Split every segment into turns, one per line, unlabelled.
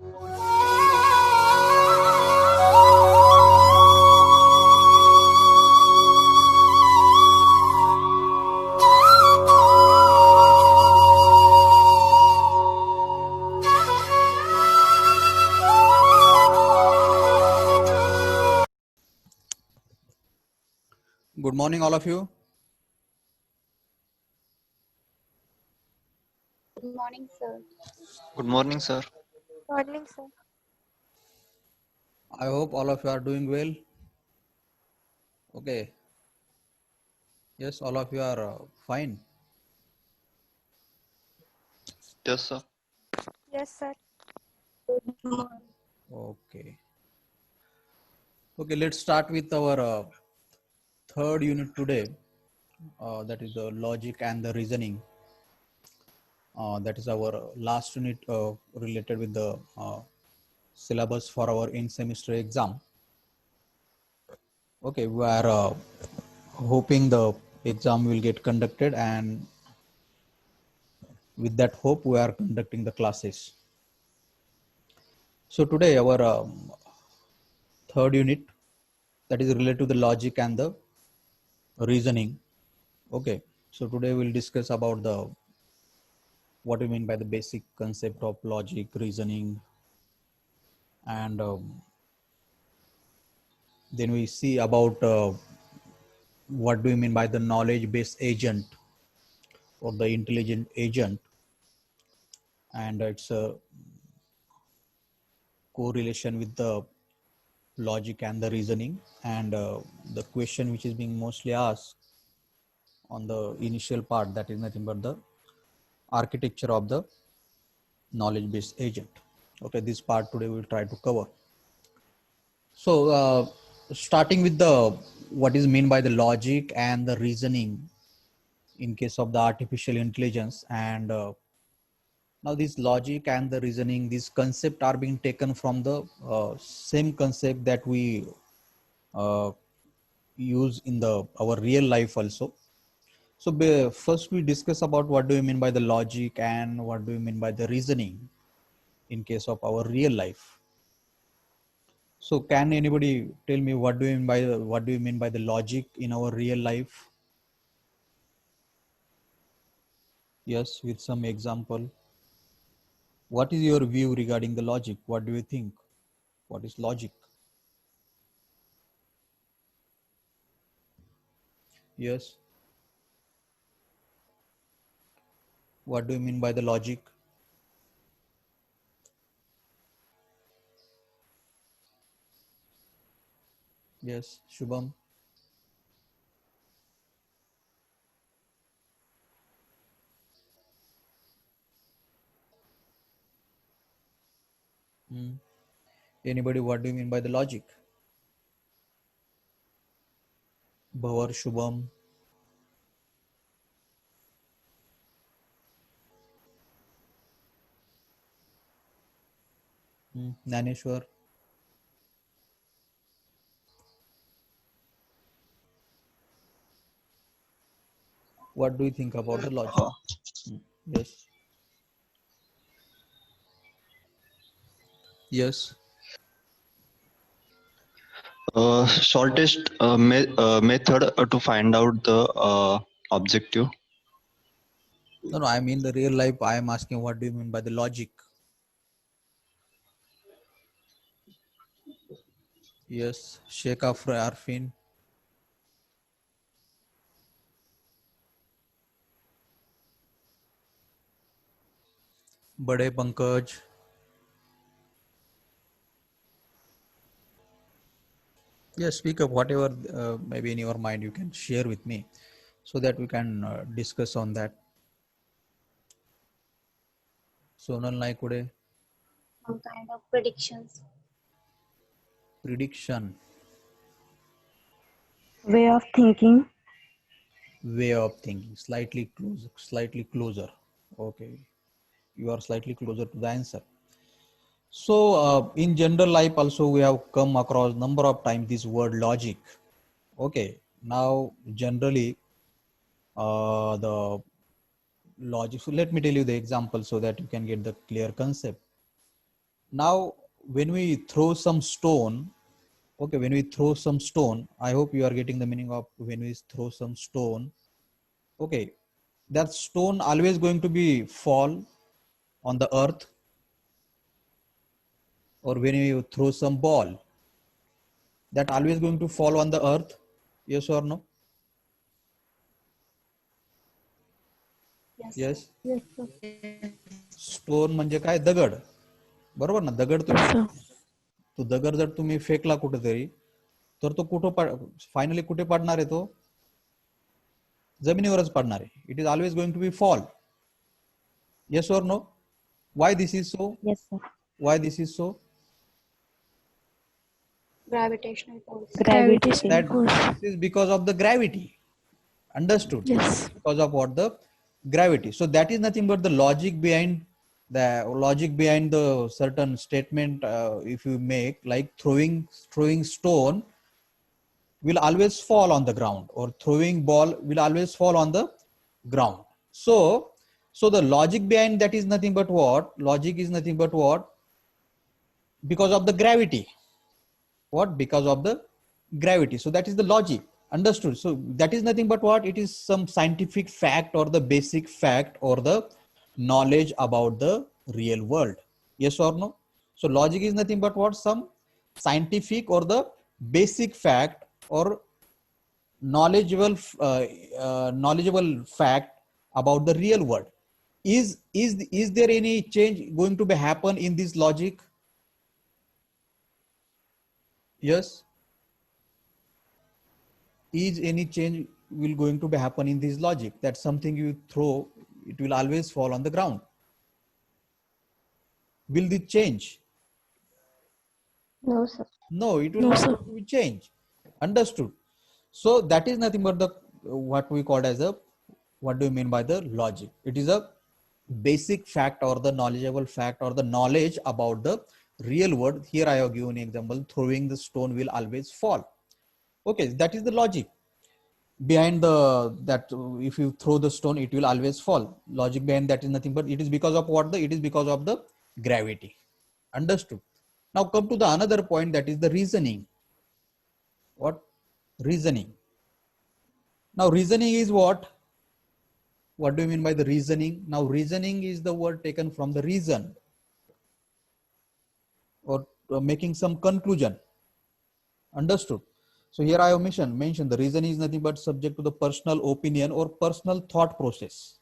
Good morning, all of you.
Good morning, sir.
Good morning, sir.
Morning, sir.
I hope all of you are doing well. Okay. Yes, all of you are fine.
Yes, sir.
Yes, sir.
Okay. Okay, let's start with our third unit today. That is the logic and the reasoning. That is our last unit related with the syllabus for our in-semester exam. Okay, we are hoping the exam will get conducted, and with that hope, we are conducting the classes. So today our third unit, that is related to the logic and the reasoning. Okay, so today we'll discuss about the what we mean by the basic concept of logic, reasoning, and then we see about what do you mean by the knowledge based agent or the intelligent agent, and its a correlation with the logic and the reasoning, and the question which is being mostly asked on the initial part, that is nothing but the architecture of the knowledge based agent. Okay, this part today we'll try to cover. So starting with the what is meant by the logic and the reasoning in case of the artificial intelligence, and now this logic and the reasoning, these concepts are being taken from the same concept that we uh, use in the our real life also. So first we discuss about what do you mean by the logic and what do you mean by the reasoning in case of our real life. So can anybody tell me what do you mean by what do you mean by the logic in our real life? Yes, with some example. What is your view regarding the logic? What do you think? What is logic? Yes. What do you mean by the logic? Yes, Shubham. Hmm. Anybody, what do you mean by the logic? Bhavar, Shubham. Hmm. Naneshwar. What do you think about the logic? Hmm. Yes. Yes.
Shortest method to find out the objective.
No, no, I mean the real life. I am asking what do you mean by the logic? Yes, Sheikh Arfin. Bade Pankaj. Yes, speak up whatever maybe in your mind you can share with me so that we can discuss on that. Sonal Naikude,
Some kind of predictions.
prediction,
Way of thinking.
way of thinking, slightly closer, slightly closer. Okay, you are slightly closer to the answer. So in general life also we have come across number of times this word logic. Okay, now generally the logic. So let me tell you the example so that you can get the clear concept. Now when we throw some stone, okay, when we throw some stone, I hope you are getting the meaning of when we throw some stone. Okay, that stone always going to be fall on the earth, or when you throw some ball, that always going to fall on the earth, yes or no?
Yes,
Yes.
sir.
Yes, sir.
Stone म्हणजे काय, दगड, बरोबर ना? दगड तुम्ही,
Yes, sir.
तो दगड जर तुम्ही फेकला कुठेतरी, तर तो कुठं फायनली कुठे पडणार आहे? तो जमिनीवरच पडणार आहे. It is always going to be fall. Yes or no? Why this is so?
Yes, sir.
Why this is so?
Gravitational force.
Gravitational
That
force.
this is because of the gravity. Understood?
Yes.
Because of what? The gravity. So that is nothing but the logic behind the certain statement. If you make, like throwing stone will always fall on the ground, or throwing ball will always fall on the ground. So the logic behind that is nothing but what? Logic is nothing but what? Because of the gravity. What? Because of the gravity. So that is the logic. Understood? So that is nothing but what? It is some scientific fact, or the basic fact, or the knowledge about the real world. Yes or no? So logic is nothing but what? Some scientific or the basic fact, or knowledgeable fact about the real world. Is there any change going to be happen in this logic? Yes. Is any change will going to be happen in this logic, that something you throw, it will always fall on the ground? Will this change?
No, sir.
No, it will
No,
not
sir.
going to be change. Understood? So that is nothing but the what we call as a, what do you mean by the logic? It is a basic fact, or the knowledgeable fact, or the knowledge about the real world. Here I have given an example: throwing the stone will always fall. Okay, that is the logic behind the, that if you throw the stone it will always fall. Logic behind that is nothing but it is because of what? It is because of the gravity. Understood? Now come to the another point, that is the reasoning. What? Reasoning. Now reasoning is what? What do you mean by the reasoning? Now reasoning is the word taken from the reason, or making some conclusion. Understood? So here I have mentioned the reason is nothing but subject to the personal opinion or personal thought process.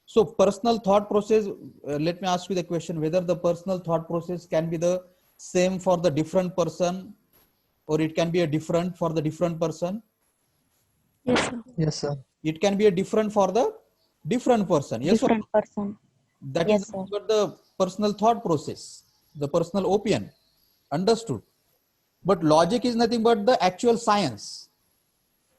So personal thought process, let me ask you the question, whether the personal thought process can be the same for the different person, or it can be a different for the different person.
Yes, sir.
Yes, sir.
It can be a different for the different person. Yes, or no?
Different person.
That is
Yes, sir.
nothing but the personal thought process, the personal opinion. Understood? But logic is nothing but the actual science.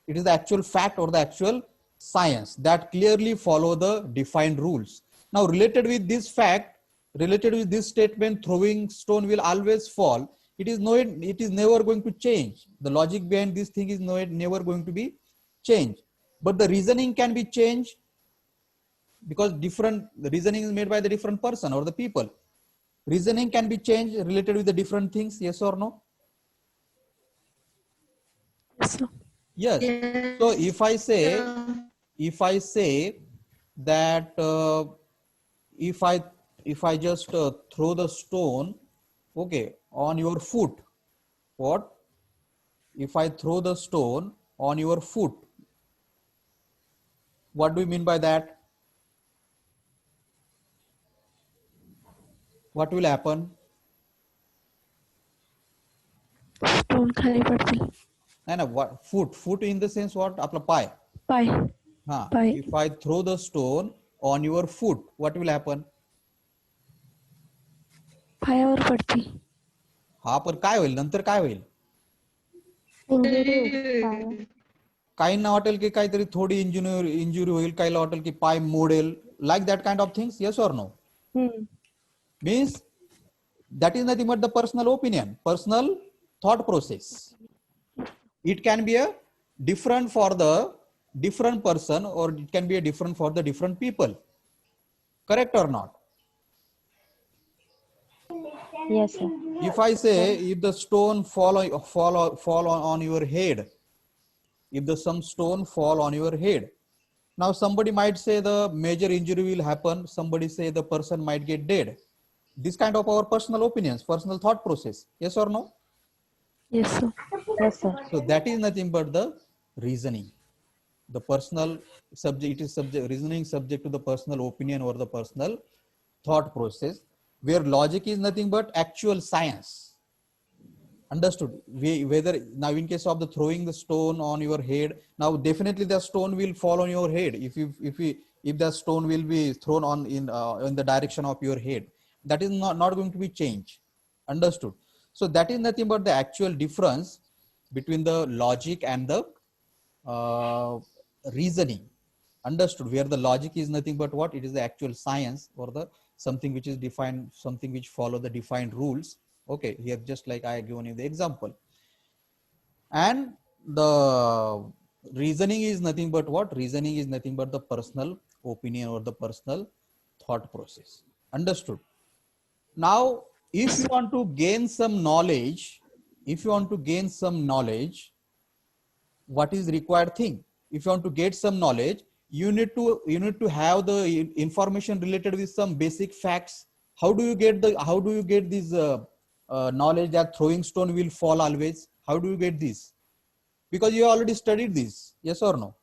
It is the actual fact, or the actual science that clearly follow the defined rules. Now related with this fact, related with this statement, throwing stone will always fall, it is never going to change. The logic behind this thing is never going to be changed. But the reasoning can be changed, because the reasoning is made by the different person or the people. Reasoning can be changed related with the different things. Yes or no?
Yes, sir.
Yes. So if I say that if I just throw the stone, okay, on your foot, what? If I throw the stone on your foot, what do you mean by that? What will happen?
Stone खाली पडतील.
No, what? Foot in the sense what? आपला पाय.
पाय.
हाँ.
पाय.
If I throw the stone on your foot, what will happen?
पायावर पडतील.
हा, पण काय होईल नंतर? काय होईल?
Injury.
काहींना वाटेल की काहीतरी थोडी इंजुरी होईल, काहीला वाटेल की पाय model, like that kind of things. Yes or no? Means that is nothing but the personal opinion, personal thought process. It can be a different for the different person, or it can be a different for the different people. Correct or not?
Yes, sir.
If I say, if the stone fall on your head, if the some stone fall on your head, now somebody might say the major injury will happen. Somebody say the person might get dead. This kind of our personal opinions, personal thought process. Yes or no?
Yes, sir.
Yes, sir.
So that is nothing but the reasoning. The personal subject, it is subject, reasoning subject to the personal opinion or the personal thought process, where logic is nothing but actual science. Understood? Whether now in case of the throwing the stone on your head, now definitely the stone will fall on your head. If the stone will be thrown on in the direction of your head, that is not going to be changed. Understood? So that is nothing but the actual difference between the logic and the uh, reasoning. Understood? Where the logic is nothing but what? It is the actual science or the something which is defined, something which follow the defined rules. Okay, here just like I given you the example. And the reasoning is nothing but what? Reasoning is nothing but the personal opinion or the personal thought process. Understood? Now, if you want to gain some knowledge, if you want to gain some knowledge, what is required thing? If you want to get some knowledge, you need to have the information related with some basic facts. How do you get this knowledge that throwing stone will fall always? How do you get this? Because you already studied this. Yes or no?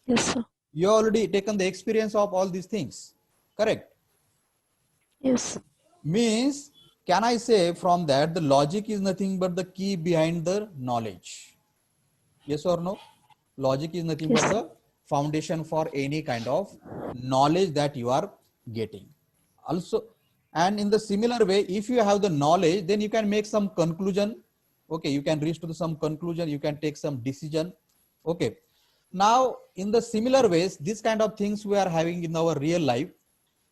Yes, sir.
You already taken the experience of all these things. Correct?
Yes.
Means, can I say from that the logic is nothing but the key behind the knowledge? Yes or no? Logic is nothing
Yes.
but the foundation for any kind of knowledge that you are getting. Also, and in the similar way, if you have the knowledge, then you can make some conclusion. Okay, you can reach to some conclusion, you can take some decision. Okay. Now, in the similar ways, this kind of things we are having in our real life.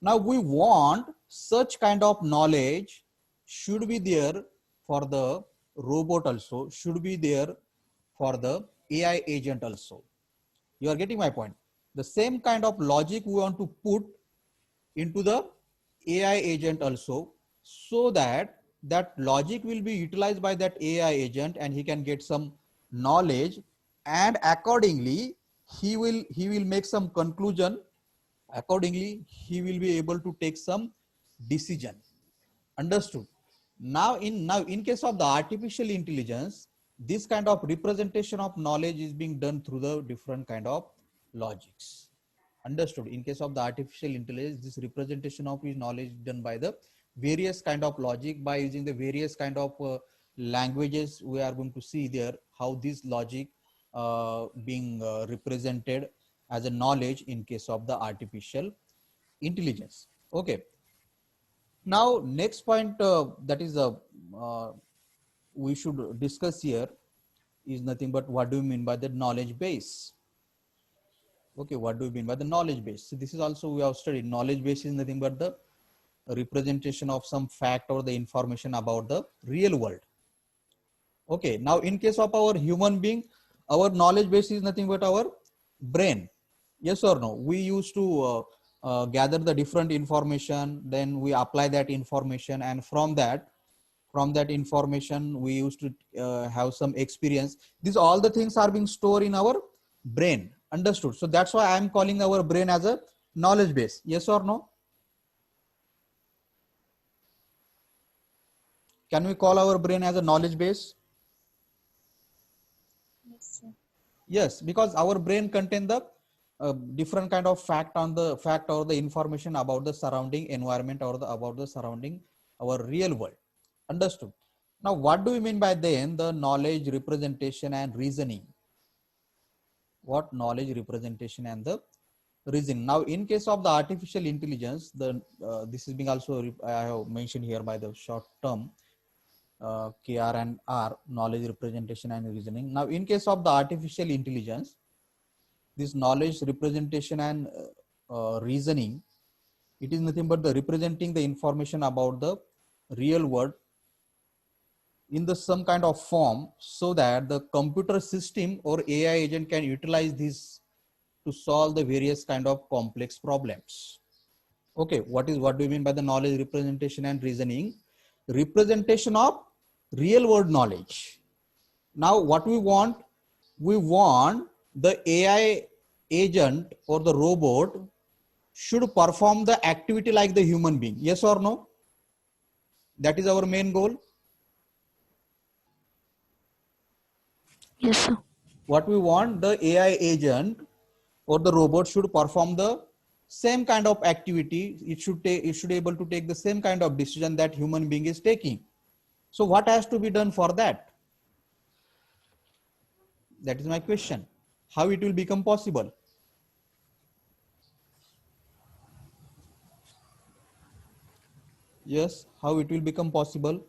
Now we want such kind of knowledge should be there for the robot also, should be there for the AI agent also. You are getting my point. The same kind of logic we want to put into the AI agent also, so that that logic will be utilized by that AI agent and he can get some knowledge, and accordingly he will make some conclusion. Accordingly he will be able to take some decision. Understood? Now in case of the artificial intelligence, this kind of representation of knowledge is being done through the different kind of logics. Understood? In case of the artificial intelligence, this representation of his knowledge is done by the various kind of logic, by using the various kind of languages. We are going to see there how this logic being represented as a knowledge in case of the artificial intelligence. Okay. Now, next point that is we should discuss here is nothing but what do you mean by the knowledge base? Okay, what do you mean by the knowledge base? So this is also we have studied. Knowledge base is nothing but the representation of some fact or the information about the real world. Okay, now in case of our human being, our knowledge base is nothing but our brain. Yes or no? We used to gather the different information, then we apply that information, and from that information we used to have some experience. These all the things are being stored in our brain. Understood? So that's why I am calling our brain as a knowledge base. Yes or no? Can we call our brain as a knowledge base?
Yes, sir.
Yes, because our brain contain the different kind of fact or the information about the surrounding environment or about the surrounding our real world. Understood? Now, what do we mean by then the knowledge, representation, and reasoning? What knowledge, representation, and the reasoning? Now, in case of the artificial intelligence, the this is being also I have mentioned here by the short term. KR and R, knowledge, representation, and reasoning. Now, in case of the artificial intelligence, this knowledge, representation, and reasoning, it is nothing but the representing the information about the real world in the some kind of form, so that the computer system or AI agent can utilize this to solve the various kind of complex problems. Okay, what do you mean by the knowledge, representation, and reasoning? representation of real world knowledge. Now what we want the AI agent or the robot should perform the activity like the human being. Yes or no? That is our main goal.
Yes, sir.
What we want, the AI agent or the robot should perform the same kind of activity. It should be able to take the same kind of decision that human being is taking. So what has to be done for that? That is my question. How it will become possible? Yes, how it will become possible?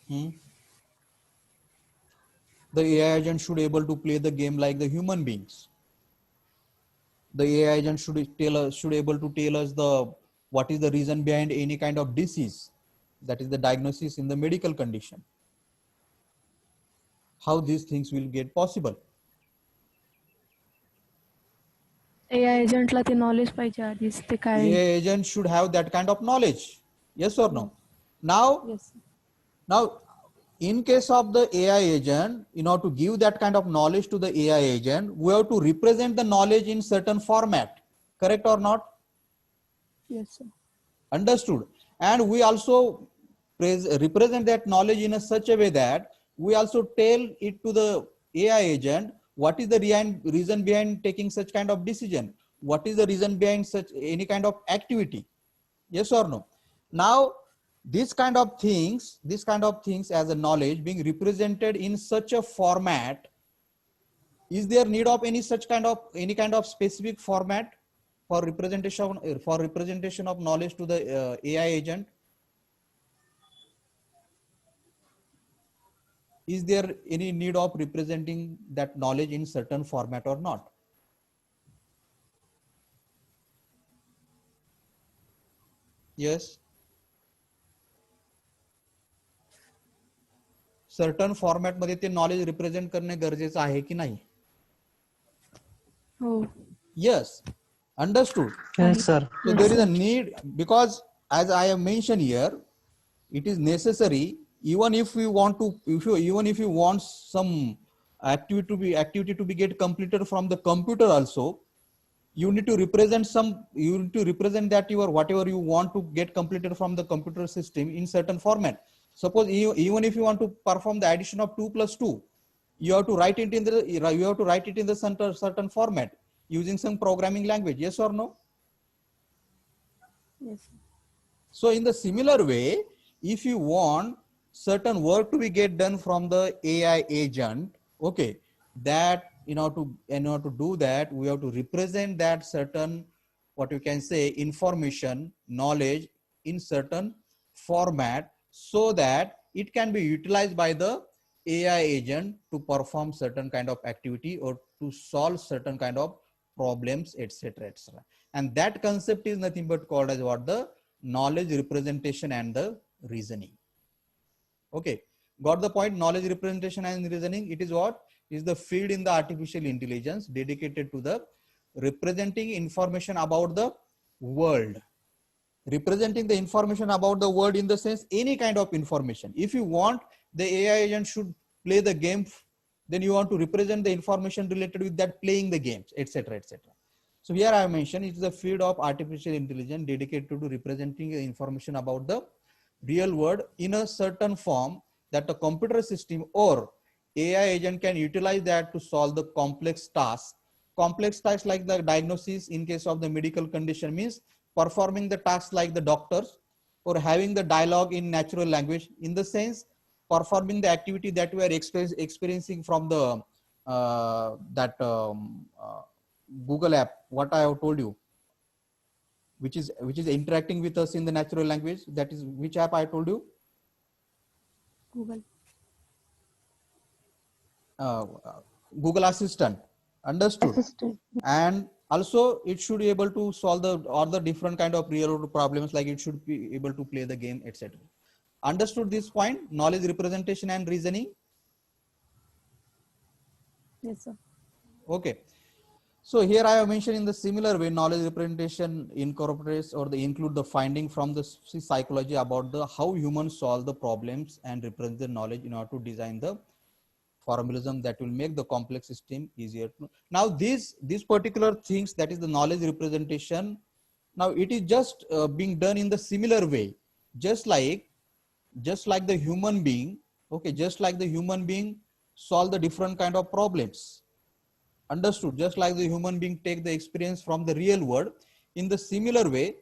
Hmm? The AI agent should able to play the game like the human beings. The AI agent should able to tell us the what is the reason behind any kind of disease, that is the diagnosis in the medical condition. How these things will get possible?
AI एजंटला ते knowledge पाहिजे आधीच ते काय
AI agent should have that kind of knowledge. Yes or no? Now,
Yes.
now in case of the AI agent, in order to give that kind of knowledge to the AI agent, we have to represent the knowledge in certain format. Correct or not?
Yes, sir.
Understood. And we also represent that knowledge in a such a way that we also tell it to the AI agent what is the reason behind taking such kind of decision, what is the reason behind such any kind of activity. Yes or no? Now this kind of things as a knowledge being represented in such a format, is there need of any kind of specific format for representation of knowledge to the AI agent? Is there any need of representing that knowledge in certain format or not? Yes. Certain format मध्ये ते knowledge represent करणे गरजेचं आहे की नाही?
हो.
Yes. Understood.
Yes, sir.
So
Yes,
there is a
sir.
need, because as I have mentioned here, it is necessary, even if you want to, even if you want some activity to be get completed from the computer also, you need to represent that your whatever you want to get completed from the computer system in certain format. Suppose even if you want to perform the addition of 2 plus 2, you have to write it in the certain format using some programming language. Yes or no?
Yes, sir.
So in the similar way, if you want certain work to be get done from the AI agent, okay, that in order to do that, we have to represent that certain, what you can say, information, knowledge in certain format, so that it can be utilized by the AI agent to perform certain kind of activity or to solve certain kind of problems, etc., etc. And that concept is nothing but called as what? The knowledge representation and the reasoning. Okay, got the point? Knowledge representation and reasoning, it is what is the field in the artificial intelligence dedicated to the representing information about the world. Representing the information about the world in the sense any kind of information. If you want the AI agent should play the game, then you want to represent the information related with that playing the games, etc., etc. So here I have mentioned it is the field of artificial intelligence dedicated to representing information about the real world in a certain form that the computer system or AI agent can utilize that to solve the complex tasks. Complex tasks like the diagnosis in case of the medical condition means performing the tasks like the doctors, or having the dialogue in natural language, in the sense performing the activity that we are experiencing from the Google app, what I have told you, which is interacting with us in the natural language. That is which app I told you?
Google.
uh, Google Assistant. Understood.
Assistant.
And also it should be able to solve the all the different kind of real world problems, like it should be able to play the game, etc. Understood this point? Knowledge representation and reasoning.
Yes, sir.
Okay. So here I have mentioned in the similar way, knowledge representation incorporates or the include the finding from the psychology about the how humans solve the problems and represent the knowledge in order to design the formalism that will make the complex system easier to. Now these particular things, that is the knowledge representation, now it is just being done in the similar way, just like the human being. Okay, just like the human being solve the different kind of problems. Understood? Just like the human being take the experience from the real world, in the similar way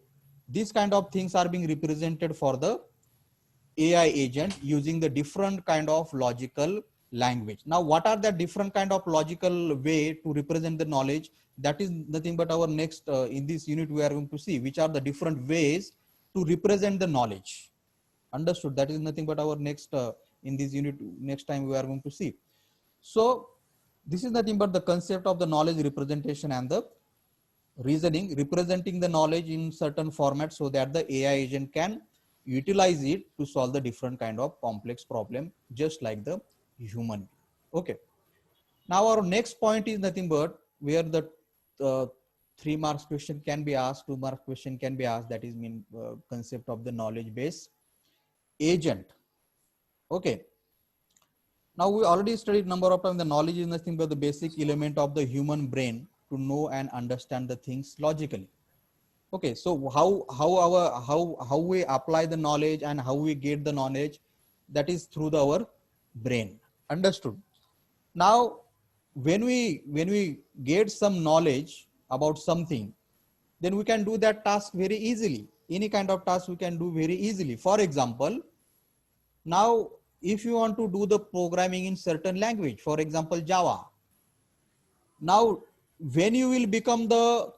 these kind of things are being represented for the AI agent using the different kind of logical language. Now what are the different kind of logical way to represent the knowledge? That is nothing but our next in this unit we are going to see which are the different ways to represent the knowledge. Understood? That is nothing but our next in this unit next time we are going to see. So this is nothing but the concept of the knowledge representation and the reasoning, representing the knowledge in certain format so that the AI agent can utilize it to solve the different kind of complex problem, just like the human. Okay. Now our next point is nothing but where the 3 marks question can be asked, 2 mark question can be asked. That is mean concept of the knowledge base agent. Okay. Now we already studied number of times the knowledge is nothing but the basic element of the human brain to know and understand the things logically. Okay, so how we apply the knowledge and how we get the knowledge, that is through our brain. Understood? Now when we get some knowledge about something, then we can do that task very easily. Any kind of task we can do very easily. For example, now if you want to do the programming in certain language, for example Java, now when you will become the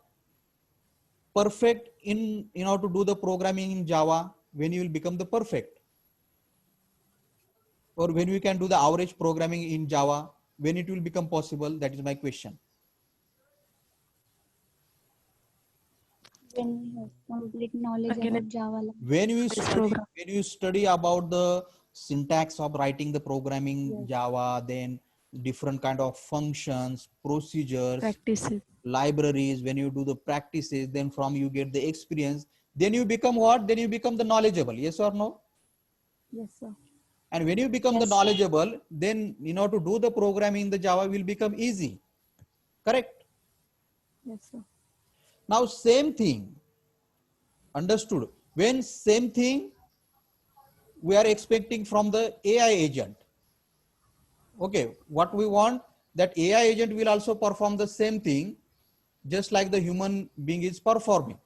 perfect in order to do the programming in Java, when you will become the perfect, or when we can do the average programming in Java, when it will become possible? That is my question.
When we have complete knowledge
Again,
about Java.
When you
this
study,
program.
when you study about the syntax of writing the programming
Yes.
Java, then different kind of functions, procedures,
Practices.
libraries, when you do the practices, then from you get the experience, then you become what? Then you become the knowledgeable. Yes or no?
Yes, sir.
And when you become the
Yes.
knowledgeable, then in order to do the programming in the Java will become easy. Correct?
Yes, sir.
Now same thing. Understood? When same thing we are expecting from the AI agent. Okay, what we want, that AI agent will also perform the same thing just like the human being is performing.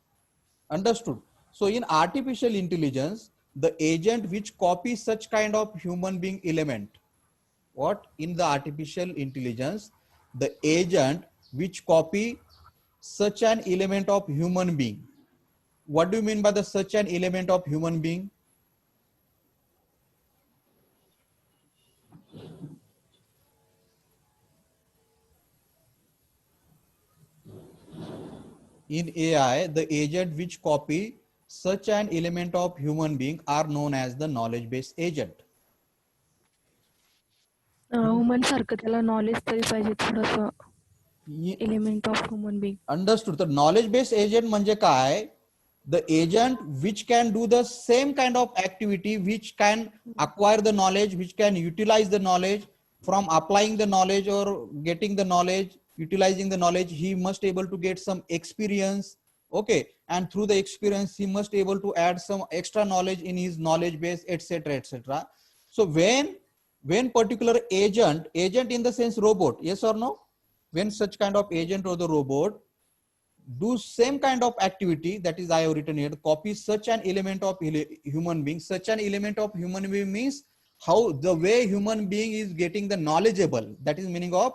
Understood? So in artificial intelligence, the agent which copies such kind of human being element, what in the artificial intelligence, the agent which copy such an element of human being. What do you mean by the such an element of human being? In AI, the agent which copy such an element of human being are known as the knowledge based agent.
Human सारखं त्याला knowledge तरी पाहिजे थोडंसं
Ye-
element of human being.
Understood. The knowledge based agent म्हणजे काय? The agent which can do the same kind of activity, which can acquire the knowledge, which can utilize the knowledge from applying the knowledge or getting the knowledge, utilizing the knowledge, he must able to get some experience. Okay, and through the experience he must able to add some extra knowledge in his knowledge base, etc., etc. So when particular agent in the sense robot, yes or no? When such kind of agent or the robot do same kind of activity, that is I have written here, copy such an element of human being. Such an element of human being means how the way human being is getting the knowledgeable. That is meaning of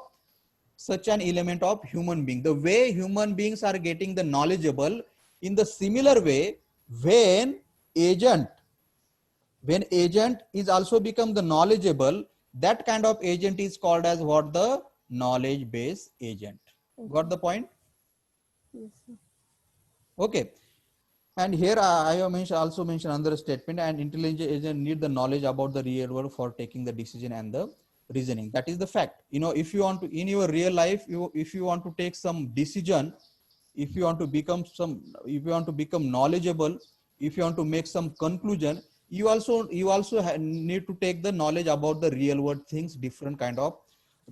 such an element of human being. The way human beings are getting the knowledgeable, in the similar way, when agent is also become the knowledgeable, that kind of agent is called as what? The knowledge base agent. Got the point?
Yes, sir.
Okay. And here I have also mentioned another statement, and intelligent agent need the knowledge about the real world for taking the decision and the reasoning. That is the fact. You know, if you want to, in your real life, if you want to take some decision, if you want to become knowledgeable, if you want to make some conclusion, you also need to take the knowledge about the real world things, different kind of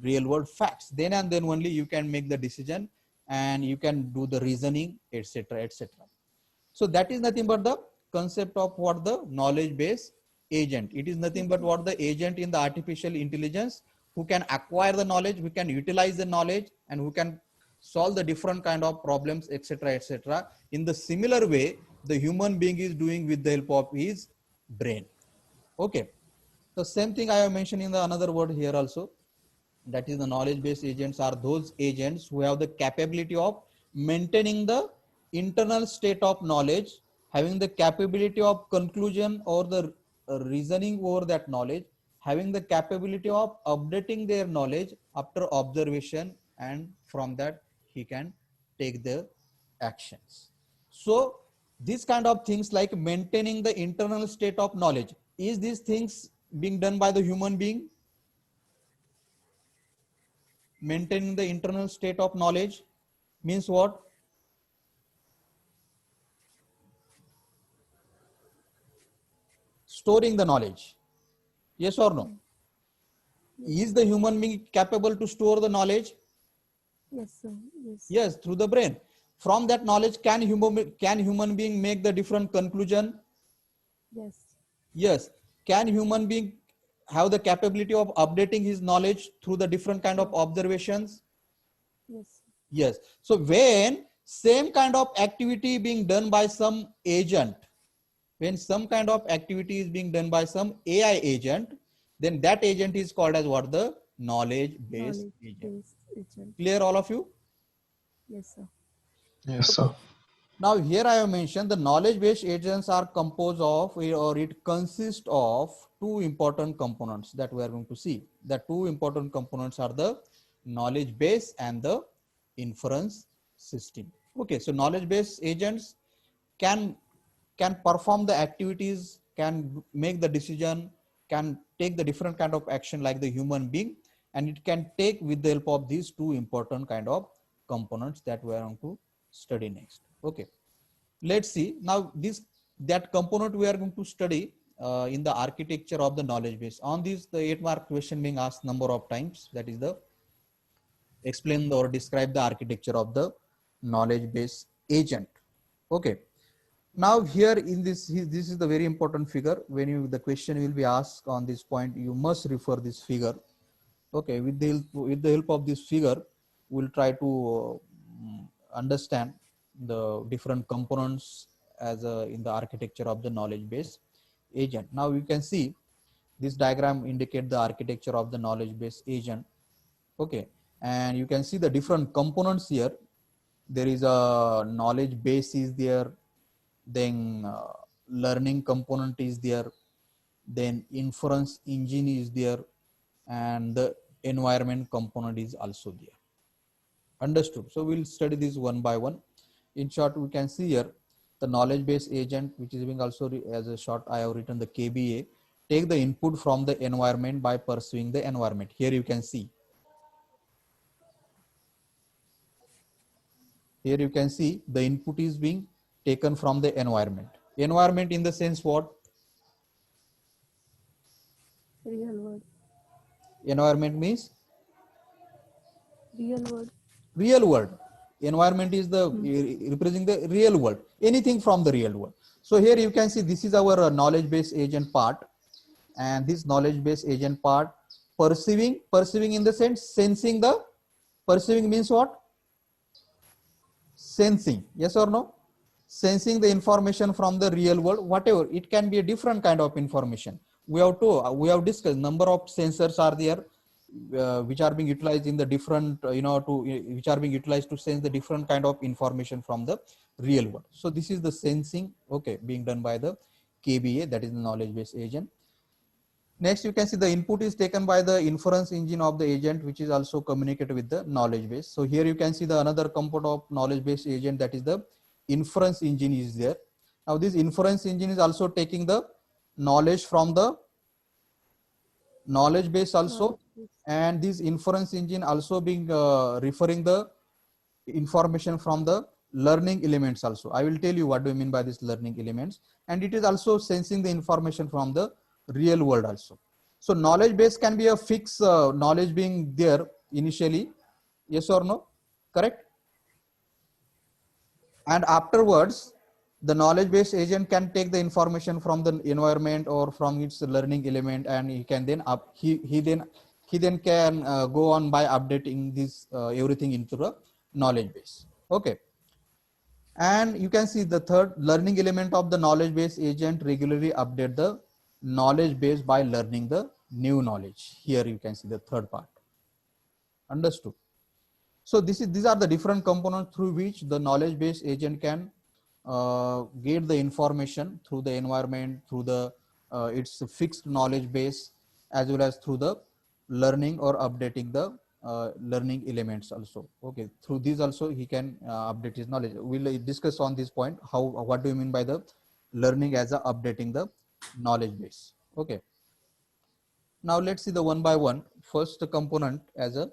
real world facts. Then and then only you can make the decision and you can do the reasoning, etc., etc. So that is nothing but the concept of what the knowledge base agent. It is nothing but what the agent in the artificial intelligence who can acquire the knowledge, who can utilize the knowledge, and who can solve the different kind of problems, etc., etc. In the similar way, the human being is doing with the help of his brain. Okay. The same thing I have mentioned in the another word here also. That is, the knowledge based agents are those agents who have the capability of maintaining the internal state of knowledge, having the capability of conclusion or the reasoning over that knowledge, having the capability of updating their knowledge after observation, and from that he can take the actions. So these kind of things like maintaining the internal state of knowledge, is these things being done by the human being? Maintaining the internal state of knowledge means what? Storing the knowledge. Yes or no? Is the human being capable to store the knowledge?
Yes, sir. Yes.
Yes, through the brain. From that knowledge, can human being make the different conclusion?
Yes.
Yes. Can human being have the capability of updating his knowledge through the different kind of observations?
Yes.
Yes. So when same kind of activity being done by some agent, when some kind of activity is being done by some AI agent, then that agent is called as what? The knowledge based agent.
Knowledge-based agent.
Clear, all of you?
Yes, sir.
Yes, sir.
Now here I have mentioned the knowledge based agents are composed of, or it consists of, two important components that we are going to see. The two important components are the knowledge base and the inference system. Okay, so knowledge based agents can perform the activities, can make the decision, can take the different kind of action like the human being, and it can take with the help of these two important kind of components that we are going to study next. Okay, let's see now that component we are going to study in the architecture of the knowledge base. On this, the 8-mark question being asked number of times, that is the explain or describe the architecture of the knowledge base agent. Okay, now here in this is the very important figure. When the question will be asked on this point, you must refer this figure. Okay, with the help of this figure, we'll try to understand the different components as in the architecture of the knowledge base agent. Now you can see this diagram indicate the architecture of the knowledge base agent. Okay, and you can see the different components here. There is a knowledge base is there, then learning component is there, then inference engine is there, and the environment component is also there. Understood? So we'll study this one by one. In short, we can see here the knowledge base agent, which is being also as a short I have written the KBA, take the input from the environment by pursuing the environment. Here you can see. Here you can see the input is being taken from the environment. Environment in the sense what?
Real world.
Environment means?
Real world.
Real world. Environment is the representing the real world. Anything from the real world. So here you can see this is our knowledge base agent part, and this knowledge base agent part perceiving in the sense sensing the perceiving means what? Sensing. Yes or no? Sensing the information from the real world, whatever it can be, a different kind of information. We have discussed number of sensors are there which are being utilized in the different which are being utilized to sense the different kind of information from the real world. So this is the sensing, okay, being done by the KBA, that is the knowledge base agent. Next, you can see the input is taken by the inference engine of the agent, which is also communicated with the knowledge base. So here you can see the another component of knowledge base agent, that is the inference engine is there. Now this inference engine is also taking the knowledge from the knowledge base also,
Yes.
and this inference engine also being referring the information from the learning elements also. I will tell you what do you mean by these learning elements, and it is also sensing the information from the real world also. So knowledge base can be a fixed knowledge being there initially, yes or no, correct? And afterwards the knowledge based agent can take the information from the environment or from its learning element, and he can then he then can go on by updating this everything into the knowledge base. Okay, and you can see the third learning element of the knowledge base agent regularly update the knowledge base by learning the new knowledge. Here you can see the third part. Understood? So these are the different components through which the knowledge base agent can get the information through the environment, through the its fixed knowledge base, as well as through the learning or updating the learning elements also. Okay, through these also he can update his knowledge. We'll discuss on this point how, what do you mean by the learning as a updating the knowledge base. Okay, now let's see the one by one. First component as a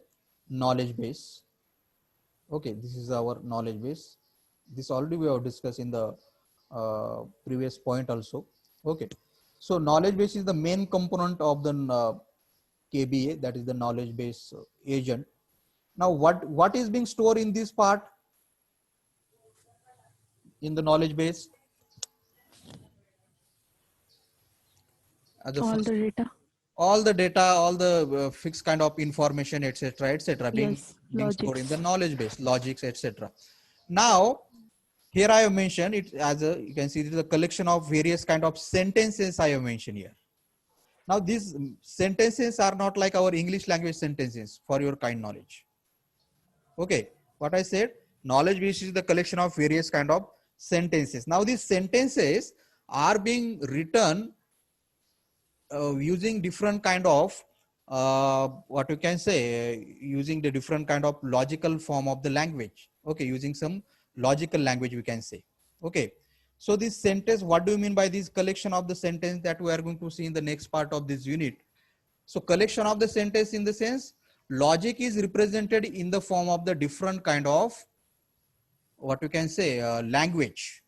knowledge base. Okay, this is our knowledge base. This already we have discussed in the previous point also. Okay, so knowledge base is the main component of the KBA, that is the knowledge base agent. Now what is being stored in this part, in the knowledge base? As a
All
first,
the data.
all the data, all the fixed kind of information, etc.,
Yes.
being stored in the
Logics.
knowledge base, logics, etc. Now here I have mentioned it as a, you can see it is a collection of various kind of sentences I have mentioned here. Now these sentences are not like our English language sentences, for your kind knowledge. Okay, what I said, knowledge base is the collection of various kind of sentences. Now these sentences are being written using different kind of what you can say, using the different kind of logical form of the language. Okay, using some logical language we can say. Okay, so this sentence, what do you mean by this collection of the sentence that we are going to see in the next part of this unit? So collection of the sentence in the sense, logic is represented in the form of the different kind of, what you can say, language.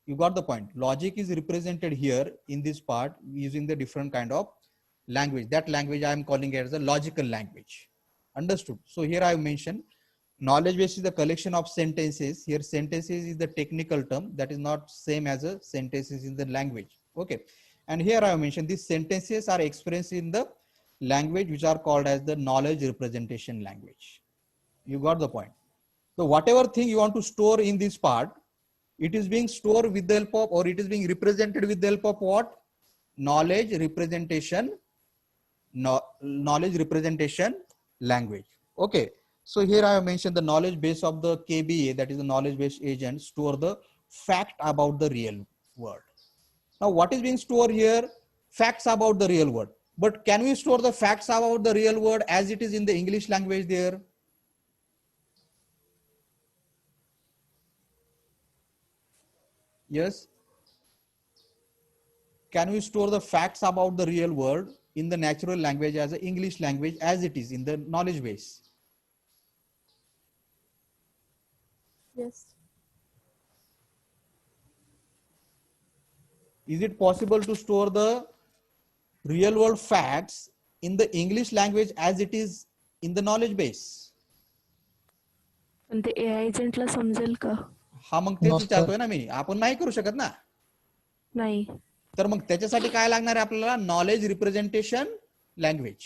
You got the point. Logic is represented here in this part using the different kind of language. That language I am calling it as a logical language. Understood? So here I have mentioned knowledge base is the collection of sentences. Here sentences is the technical term that is not same as a sentences in the language. Okay. And here I have mentioned these sentences are expressed in the language which are called as the knowledge representation language. You got the point. So whatever thing you want to store in this part, it is being stored with the help of, or it is being represented with the help of what? Knowledge representation, knowledge representation language. Okay. So here I have mentioned the knowledge base of the KBA, that is the knowledge base agent, store the fact about the real world. Now what is being stored here? Facts about the real world. But can we store the facts about the real world as it is in the English language there? Yes. Can we store the facts about the real world in the natural language as an English language as it is in the knowledge base?
Yes.
Is it possible to store the real world facts in the English language as it is in the knowledge base?
पण ते AI एजंटला समजेल का?
हा मग तेच विचारतोय ना मी, आपण नाही करू शकत ना.
नाही.
तर मग त्याच्यासाठी काय लागणार आहे आपल्याला? Knowledge representation language.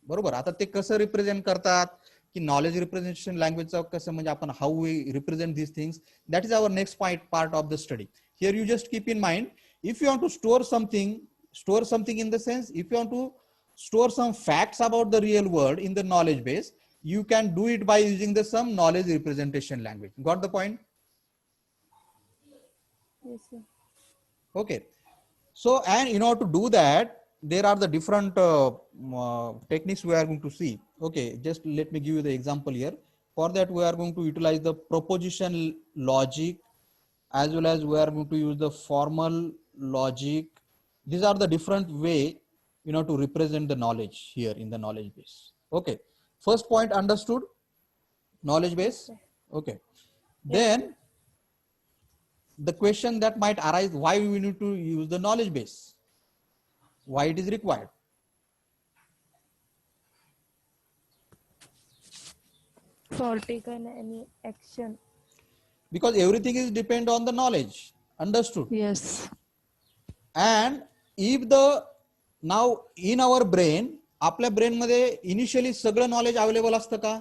बरोबर. आता ते कसं रिप्रेझेंट करतात की नॉलेज रिप्रेझेंटेशन लँग्वेजचं कसं, म्हणजे आपण how we represent this things, that is our next part of the study. Here you just keep in mind, if you want to store something in the sense, if you want to store some facts about the real world in the knowledge base, you can do it by using the some knowledge representation language. Got the point?
Yes, sir.
Okay. So, and in order to do that, there are the different techniques we are going to see. Okay, just let me give you the example here. For that, we are going to utilize the proposition logic, as well as we are going to use the formal logic. These are the different way to represent the knowledge here in the knowledge base. Okay. First point understood, knowledge base. Okay. Then the question that might arise, why we need to use the knowledge base? Why it is required?
For taking any action.
Because everything is depend on the knowledge. Understood?
Yes.
And if the now in our brain, आपल्या brain मध्ये initially सगळं knowledge available असतं का?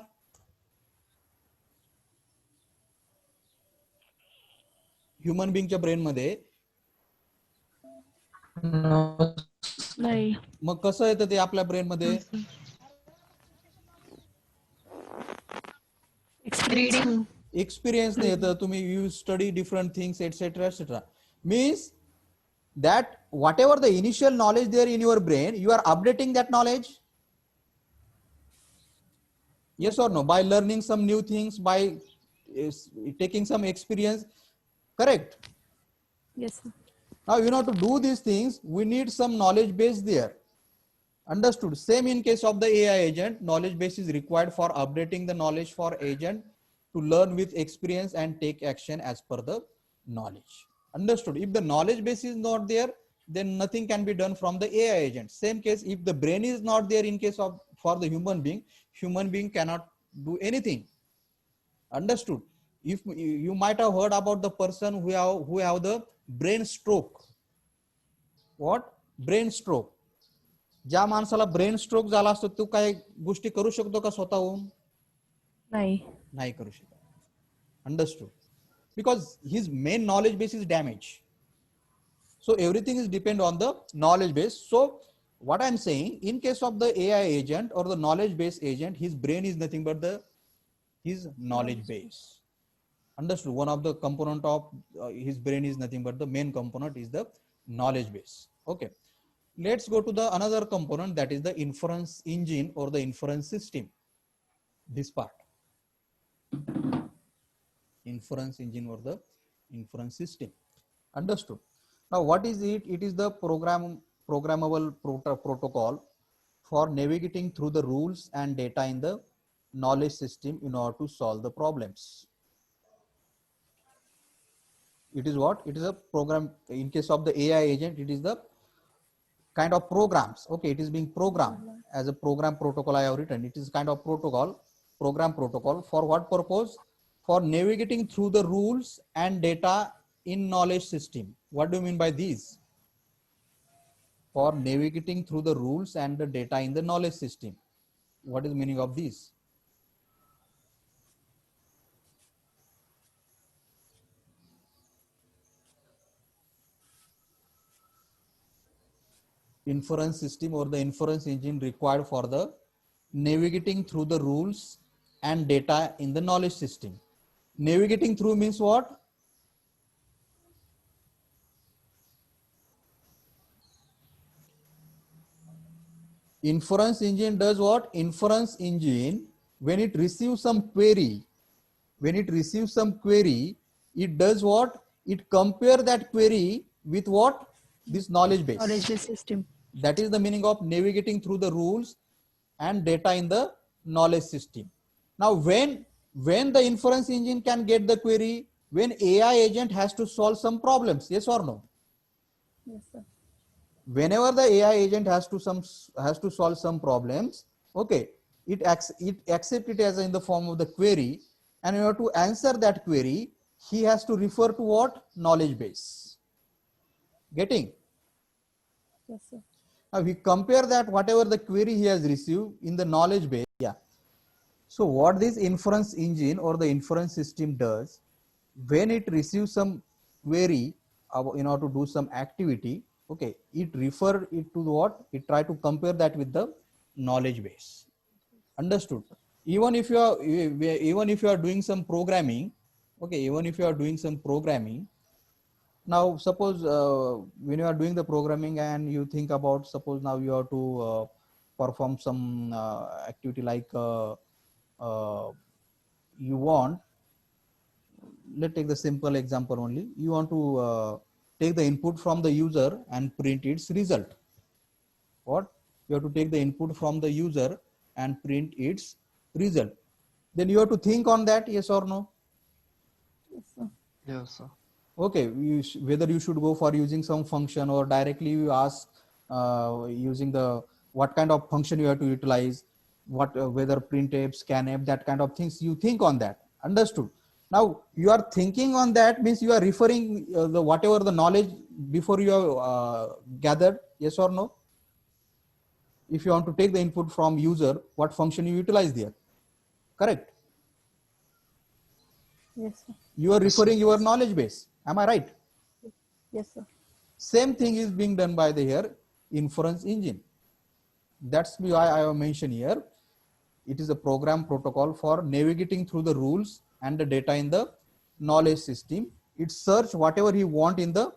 Human बिंगच्या brain मध्ये
नाही.
मग कसं येतं ते आपल्या ब्रेन मध्ये? एक्सपिरियन्स नाही येतं. तुम्ही you study different things etcetera etcetera. Means that whatever the initial knowledge there in your brain, you are updating that knowledge. Yes or no? By learning some new things, by taking some experience. Correct?
Yes, sir.
Now, to do these things, we need some knowledge base there. Understood? Same in case of the AI agent, knowledge base is required for updating the knowledge for agent to learn with experience and take action as per the knowledge. Understood? If the knowledge base is not there, then nothing can be done from the AI agent. Same case, if the brain is not there in case of for the human being cannot do anything. Understood? If you might have heard about the person who have the brain stroke. What? Brain stroke. ज्या माणसाला brain stroke झाला असतो तो काही गोष्टी करू शकतो का स्वतःहून? नाही करू शकत. Understood? Because his main knowledge base is damaged. So everything is depend on the knowledge base. So what I'm saying, in case of the AI agent or the knowledge base agent, his brain is nothing but his knowledge base. Understood? One of the component of his brain is nothing but the main component is the knowledge base. Okay. Let's go to the another component, that is the inference engine or the inference system. This part. Inference engine or the inference system. Understood? Now what is it? It is the programmable protocol for navigating through the rules and data in the knowledge system in order to solve the problems. It is what? It is a program. In case of the AI agent, it is the kind of programs. Okay, it is being programmed as a program protocol I have written. It is kind of program protocol for what purpose? For navigating through the rules and data in knowledge system. What do you mean by these? For navigating through the rules and the data in the knowledge system. What is the meaning of these? Inference system or the inference engine required for the navigating through the rules and data in the knowledge system. Navigating through means what? Inference engine does what? Inference engine, when it receives some query, it does what? It compare that query with what? This knowledge base.
Knowledge base system.
That is the meaning of navigating through the rules and data in the knowledge system. Now, when the inference engine can get the query, when AI agent has to solve some problems, yes or no?
Yes, sir.
Whenever the AI agent has to solve some problems, okay, it accept it as in the form of the query, and in order to answer that query, he has to refer to what? Knowledge base. Getting?
Yes, sir.
Now we compare that whatever the query he has received in the knowledge base. Yeah. So what this inference engine or the inference system does, when it receives some query in order to do some activity, okay, it refer it to what? It try to compare that with the knowledge base. Understood? Even if you are doing some programming, okay, even if you are doing some programming, now suppose when you are doing the programming and you think about, suppose now you have to perform some activity like you want, let's take the simple example only, you want to take the input from the user and print its result. What? You have to take the input from the user and print its result. Then you have to think on that, yes or no?
Yes, sir.
Yes, sir.
Okay, whether you should go for using some function or directly you ask using the what kind of function you have to utilize, what whether printf, scanf, that kind of things, you think on that. Understood? Now you are thinking on that means you are referring the whatever the knowledge before you have gathered, yes or no? If you want to take the input from user, what function you utilize there? Correct?
Yes, sir.
You are
Yes, sir.
referring your knowledge base. Am I right?
Yes, sir.
Same thing is being done by the here inference engine. That's why I have mentioned here. It is a program protocol for navigating through the rules and the data in the knowledge system. It search whatever you want in the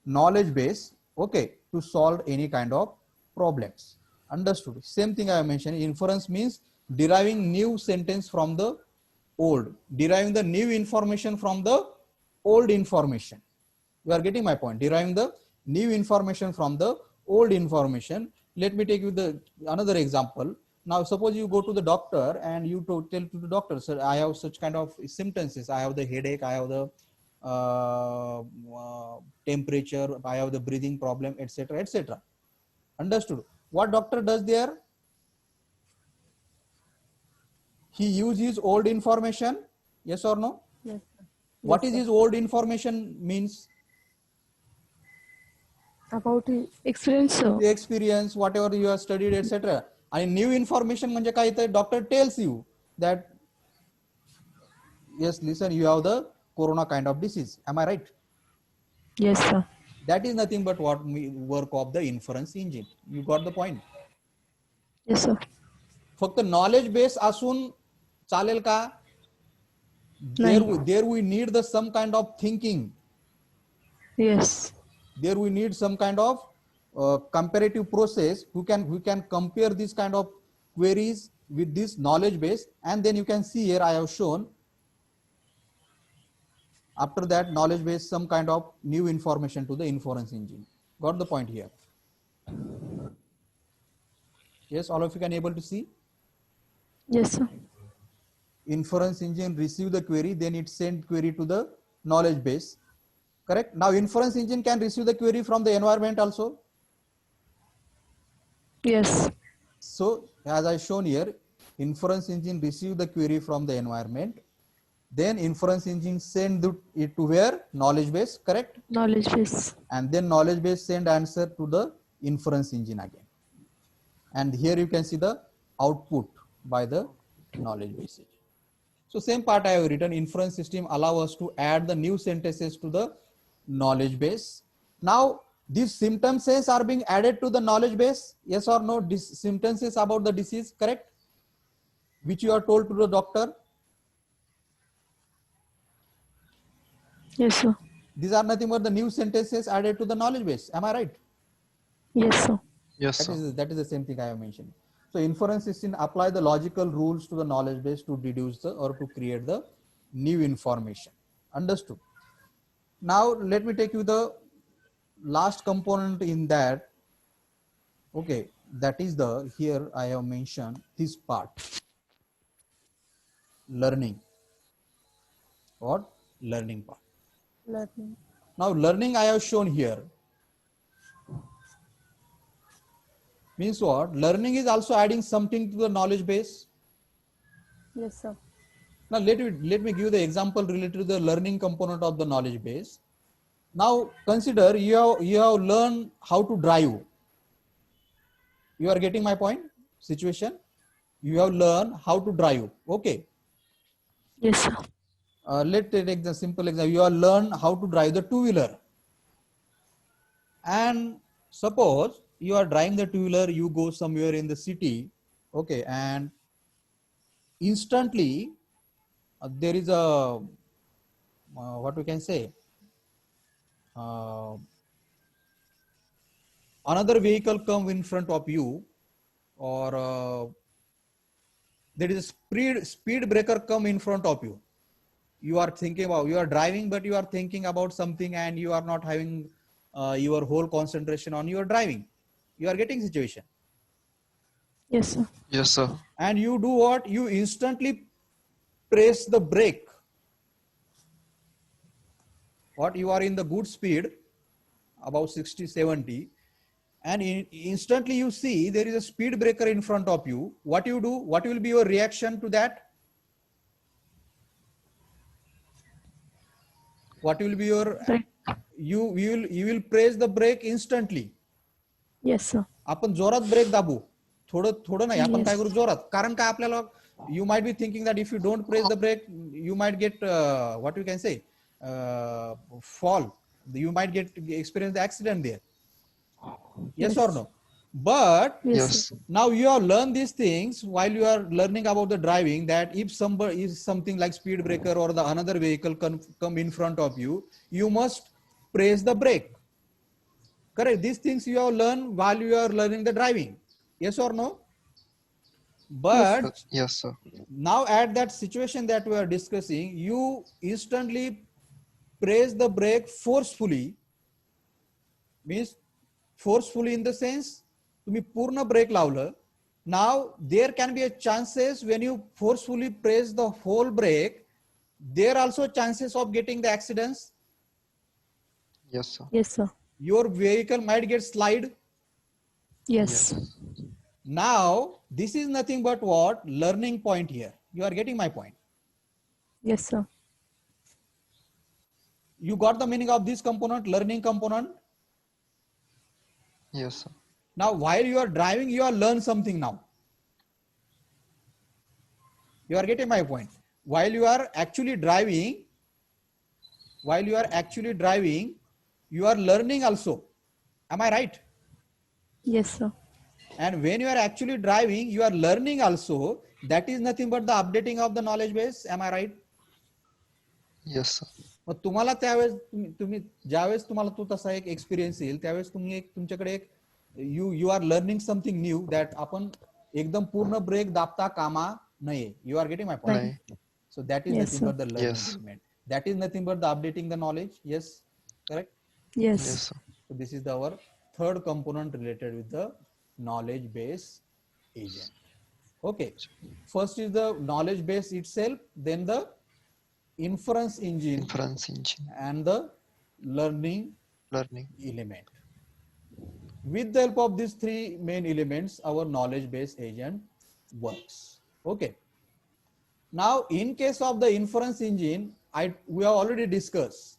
knowledge base, okay, to solve any kind of problems. Understood? Same thing I have mentioned. Inference means deriving new sentence from the old, deriving the new information from the old information. You are getting my point? Deriving the new information from the old information. Let me take you the another example. Now, suppose you go to the doctor and you tell to the doctor, sir, I have such kind of symptoms. I have the headache, I have the temperature, I have the breathing problem, etc., etc. Understood? What doctor does there? He uses his old information. Yes or no?
Yes, sir.
What
Yes,
is
sir.
his old information means?
About his experience, sir.
The experience, whatever you have studied, etc. And new information म्हणजे काय तर doctor tells you that yes, listen, you have the corona kind of disease. Am I right?
Yes, sir.
That is nothing but what work of the inference engine. You got the point?
Yes, sir.
फक्त knowledge base असून चालेल का?
नाही.
There we need the some kind of thinking.
Yes.
There we need some kind of comparative process who can compare this kind of queries with this knowledge base, and then you can see here I have shown after that knowledge base some kind of new information to the inference engine. Got the point here? Yes, all of you can able to see?
Yes, sir.
Inference engine receive the query, then it send query to the knowledge base. Correct? Now inference engine can receive the query from the environment also.
Yes.
So as I shown here, inference engine receive the query from the environment. Then inference engine send it to where? Knowledge base, correct?
Knowledge base.
And then knowledge base send answer to the inference engine again. And here you can see the output by the knowledge base. So same part I have written, inference system allow us to add the new sentences to the knowledge base. Now these sentences are being added to the knowledge base. Yes or no? These sentences about the disease, correct? Which you are told to the doctor.
Yes, sir.
These are nothing but the new sentences added to the knowledge base. Am I right?
Yes, sir.
Yes, sir.
That is the same thing I have mentioned. So inference system apply the logical rules to the knowledge base to deduce the or to create the new information. Understood? Now let me take you the last component in that. Okay, that is the here I have mentioned this part. Learning. What? Learning part.
Learning.
Now learning I have shown here. Means what? Learning is also adding something to the knowledge base.
Yes, sir.
Now let me give you the example related to the learning component of the knowledge base. Now consider you have learned how to drive. You are getting my point? Situation. You have learned how to drive. Okay.
Yes, sir.
Let's take the simple example. You have learned how to drive the two-wheeler. And suppose you are driving the two-wheeler, you go somewhere in the city, okay, and instantly there is a what we can say, another vehicle come in front of you, or there is a speed breaker come in front of you. You are thinking about, you are driving, but you are thinking about something and you are not having your whole concentration on your driving. You are getting situation.
Yes, sir.
Yes, sir.
And you do what? You instantly press the brake. What you are in the good speed, about 60, 70, and instantly you see there is a speed breaker in front of you. What you do? What will be your reaction to that? What will be your,
Right.
you will press the brake instantly.
Yes, sir.
आपण जोरात break दाबू, थोडं थोडं नाही, आपण काय
Yes.
करू जोरात. कारण काय आपल्याला, you might be thinking that if you don't press the brake you might get what you can say, fall, you might get experience the accident there. Yes or no? But
Yes,
Yes.
sir.
now you have learned these things while you are learning about the driving, that if somebody is something like speed breaker or the another vehicle come in front of you, you must press the brake. Correct? These things you have learned while you are learning the driving. Yes or no? But
Yes, sir.
now at that situation that we are discussing, you instantly press the brake forcefully. Means forcefully in the sense, तुम्ही पूर्ण break लावलं. Now there can be a chances when you forcefully press the whole brake, there also chances of getting the accidents.
Yes, sir.
Yes, sir.
Your vehicle might get slide.
Yes.
Now this is nothing but what? Learning point here. You are getting my point.
Yes, sir.
You got the meaning of this component, learning component.
Yes, sir.
Now while you are driving, you are learn something now. You are getting my point. While you are actually driving, you are learning also. Am I right?
Yes, sir.
And when you are actually driving, you are learning also. That is nothing but the updating of the knowledge base. Am I right?
Yes, sir.
मग तुम्हाला त्यावेळेस तुम्ही ज्यावेळेस तुम्हाला तो तसा एक experience येईल, त्यावेळेस तुम्ही एक तुमच्याकडे एक you are learning something new, that आपण एकदम पूर्ण ब्रेक दाबता कामा नये. You are getting my point.
Right.
So that is
Yes,
nothing
sir.
but the learning
Yes.
element. That is nothing but the updating the knowledge. Yes, correct.
Yes.
Yes, sir.
So this is our third component related with the knowledge base agent. Okay. First is the knowledge base itself, then the inference engine,
Inference engine.
and the learning
Learning.
element. With the help of these three main elements, our knowledge base agent works. Okay. Now, in case of the inference engine, we have already discussed.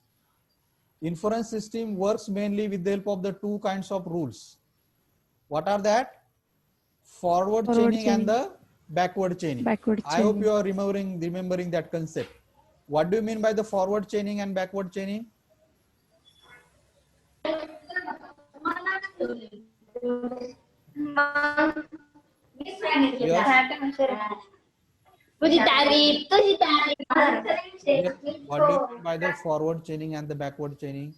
Inference system works mainly with the help of the two kinds of rules. What are that? Forward chaining and the backward chaining.
Backward
I hope
chaining.
you are remembering that concept. What do you mean by the forward chaining and backward chaining? Yes. What do you mean by the forward chaining and the backward chaining?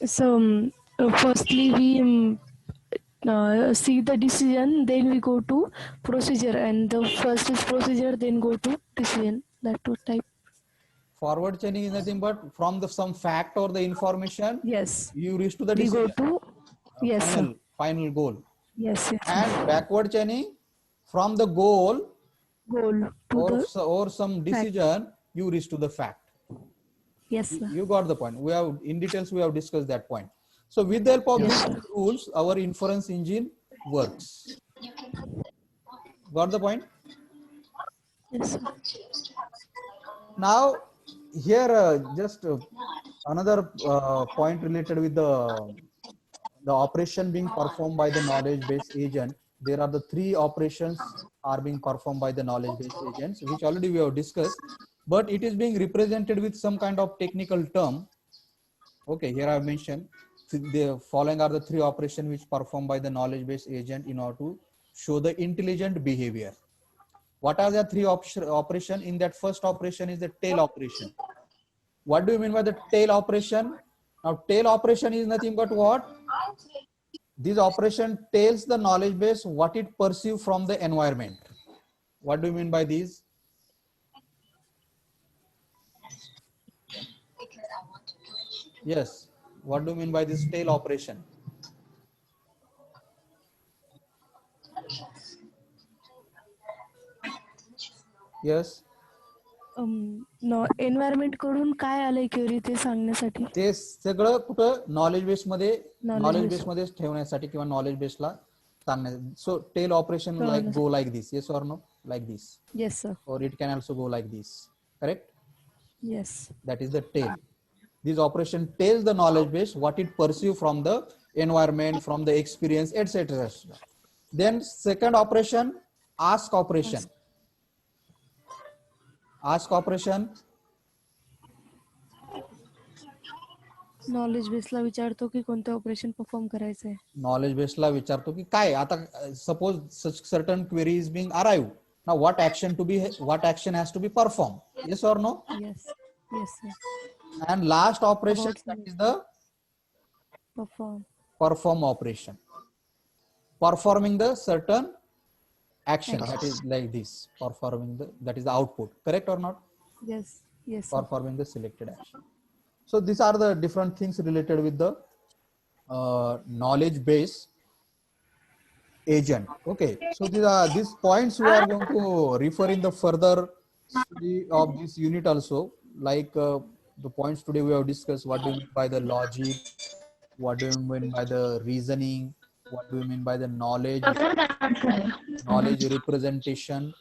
So, firstly, we see the decision, then we go to procedure, and the first is procedure, then go to decision. That two type.
Forward chaining is nothing but from the some fact or the information,
Yes.
you reach to the
We go
decision,
to yes, sir.
final goal.
Yes, yes.
And backward chaining, from the goal
Goal to the
or some decision, you reach to the fact.
yes, sir.
You got the point. We have in details, we have discussed that point. So with the help of
Yes,
these rules, our inference engine works. Got the point?
Yes, sir.
Now here just another point related with the operation being performed by the knowledge base agent. There are the three operations are being performed by the knowledge base agents, which already we have discussed, but it is being represented with some kind of technical term. Okay, here I have mentioned the following are the three operations which performed by the knowledge base agent in order to show the intelligent behavior. What are the three operation? In that first operation is the tail operation. What do you mean by the tail operation? Now tail operation is nothing but what? This operation tells the knowledge base what it perceives from the environment. What do you mean by these? Yes. What do you mean by this tail operation? Yes.
Environment कडून काय आलंय query ते सांगण्यासाठी.
ते सगळं कुठं knowledge base मध्ये
Knowledge base.
मध्येच ठेवण्यासाठी किंवा नॉलेज बेसला सांगण्यासाठी. So tail operation like go like this. Yes or no? Like this.
Yes, sir.
Or it can also go like this. Correct?
Yes.
That is the tail. This operation tells the knowledge base what it perceive from the environment, from the experience, etc. Then second operation, ask operation. Ask operation.
Knowledge बेसला विचारतो की कोणतं operation perform करायचंय.
Knowledge base ला विचारतो की काय आता suppose such certain query is being arrived. Now what action has to be performed? Yes or no?
Yes. Yes, sir.
And last operation,
About
that is the
perform.
perform operation. Performing the certain action, that is like this. That is the output. Correct or not?
Yes. Yes, sir.
Performing the selected action. So these are the different things related with the knowledge base agent. Okay. So these points we are going to refer in the further study of this unit also. Like the points today we have discussed. What do you mean by the logic? What do you mean by the reasoning? What do you mean by the knowledge representation?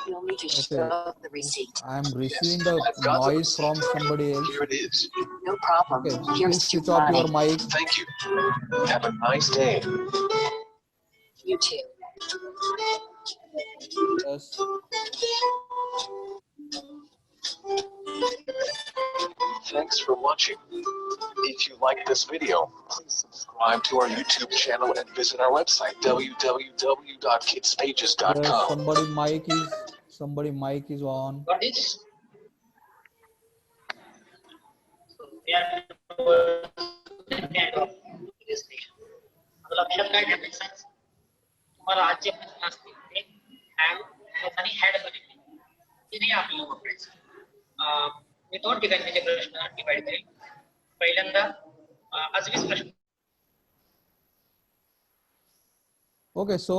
You'll need to
Okay.
show the receipt.
I am receiving the noise from somebody else.
Here it is.
No problem.
Okay,
Here's
please
to
switch off your
learning.
mic.
Thank you. Have a nice day.
You too.
Yes.
Thanks for watching. If you like this video, please subscribe to our YouTube channel and visit our website www.kidspages.com.
Somebody mic is on.
What is? So we are लक्षात काय ठेवायचं तुम्हाला आज जे प्रश्न असतील ते have आणि had मध्ये ते नाही आपल्याला वापरायचं. मी दोन ठिकाणी त्याचे प्रश्न डिवाइड करेल. पहिल्यांदा आज 20 प्रश्न.
Okay, so